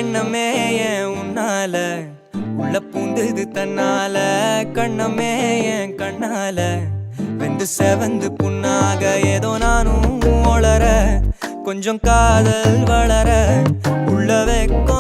எண்ணமே ஏன் உன்னால உள்ள பூந்தது தன்னால கண்ணமே ஏன் கண்ணால வெந்து செவந்து புண்ணாக ஏதோ நானும் ஒளர கொஞ்சம் காதல் வளர உள்ள வெக்கம்